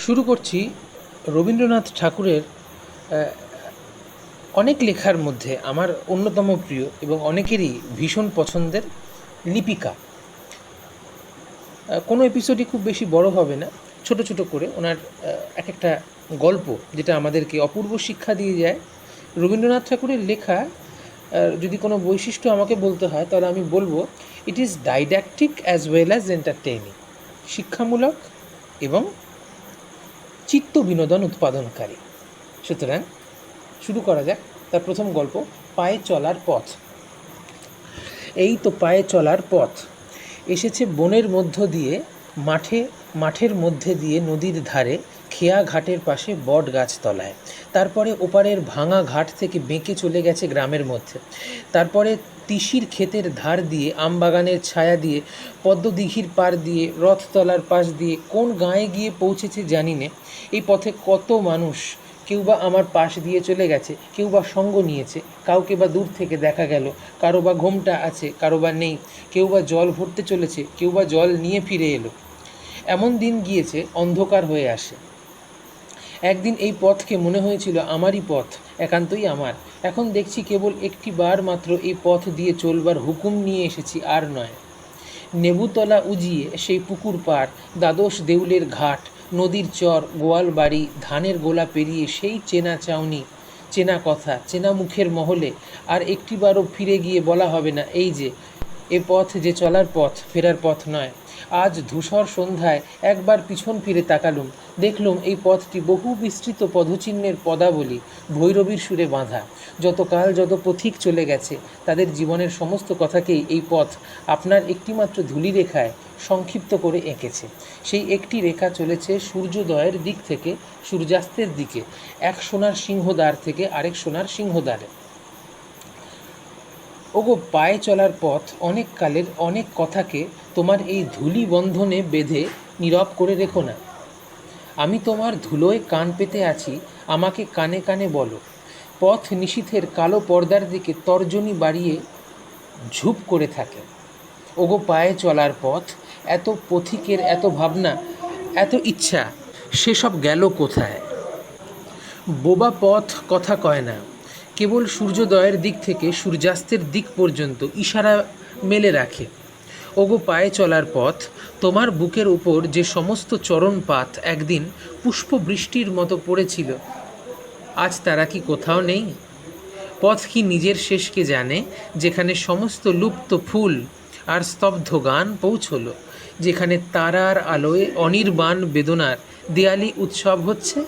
শুরু করছি রবীন্দ্রনাথ ঠাকুরের অনেক লেখার মধ্যে আমার অন্যতম প্রিয় এবং অনেকেরই ভীষণ পছন্দের লিপিকা। কোনো এপিসোডই খুব বেশি বড় হবে না, ছোট ছোট করে ওনার এক একটা গল্প যেটা আমাদেরকে অপূর্ব শিক্ষা দিয়ে যায়। রবীন্দ্রনাথ ঠাকুরের লেখা যদি কোনো বৈশিষ্ট্য আমাকে বলতে হয় তাহলে আমি বলবো it is didactic as well as entertaining, শিক্ষামূলক এবং চিত্ত বিনোদন উৎপাদনকারী। সুতরাং শুরু করা যাক। তার প্রথম গল্প, পায়ে চলার পথ। এই তো পায়ে চলার পথ এসেছে বনের মধ্য দিয়ে, মাঠের মধ্যে দিয়ে, নদীর ধারে, খেয়া ঘাটের পাশে বট গাছতলায়। তারপরে ওপারের ভাঙা ঘাট থেকে বেঁকে চলে গেছে গ্রামের মধ্যে। তারপরে তিসির ক্ষেতের ধার দিয়ে, আমবাগানের ছায়া দিয়ে, পদ্মদিঘির পার দিয়ে, রথতলার পাশ দিয়ে কোন গাঁয়ে গিয়ে পৌঁছেছে জানি নে। এই পথে কত মানুষ, কেউ বা আমার পাশ দিয়ে চলে গেছে, কেউ বা সঙ্গ নিয়েছে, কাউকে বা দূর থেকে দেখা গেল, কারো বা ঘোমটা আছে, কারো বা নেই, কেউ বা জল ভরতে চলেছে, কেউ বা জল নিয়ে ফিরে এলো। এমন দিন গিয়েছে অন্ধকার হয়ে আসে। একদিন এই পথকে মনে হয়েছিল আমারই পথ, একান্তই আমার। এখন দেখছি কেবল একটি বার মাত্র এই পথ দিয়ে চলবার হুকুম নিয়ে এসেছি, আর নয়। নেবুতলা উজিয়ে সেই পুকুর পাড়, দ্বাদশ দেউলের ঘাট, নদীর চর, গোয়াল বাড়ি, ধানের গোলা পেরিয়ে সেই চেনা চাউনি, চেনা কথা, চেনা মুখের মহলে আর একটিবারও ফিরে গিয়ে বলা হবে না এই যে এ পথ যে চলার পথ, ফেরার পথ নয়। আজ ধূসর সন্ধ্যায় একবার পিছন ফিরে তাকালুম, দেখলুম এই পথটি বহু বিস্তৃত পদচিহ্নের পদাবলী, ভৈরবীর সুরে বাঁধা। যতকাল যত পথিক চলে গেছে তাদের জীবনের সমস্ত কথাকেই এই পথ আপনার একটিমাত্র ধূলিরেখায় সংক্ষিপ্ত করে এঁকেছে। সেই একটি রেখা চলেছে সূর্যোদয়ের দিক থেকে সূর্যাস্তের দিকে, এক সোনার সিংহদ্বার থেকে আরেক সোনার সিংহদ্বারে। ওগো পায়ে চলার পথ অনেক কালের অনেক কথাকে তোমার এই ধূলি বন্ধনে বেঁধে নীরব করে রেখো না। আমি তোমার ধুলোয় কান পেতে আছি, আমাকে কানে কানে বলো। পথ নিশীথের কালো পর্দার দিকে তর্জনী বাড়িয়ে ঝুপ করে থাকে। ওগো পায়ে চলার পথ, এত পথিকের এত ভাবনা, এত ইচ্ছা, সেসব গেল কোথায়? বোবা পথ কথা কয় না, কেবল সূর্যোদয়ের দিক থেকে সূর্যাস্তের দিক পর্যন্ত ইশারা মেলে রাখে। ওগো পায়ে চলার পথ, তোমার বুকের উপর যে সমস্ত চরণপাত একদিন পুষ্পবৃষ্টির মতো পড়েছিল, আজ তারা কি কোথাও নেই? পথ কি নিজের শেষকে জানে, যেখানে সমস্ত লুপ্ত ফুল আর স্তব্ধ গান পৌঁছলো, যেখানে তারার আলোয় অনির্বাণ বেদনার দেয়ালি উৎসব হচ্ছে?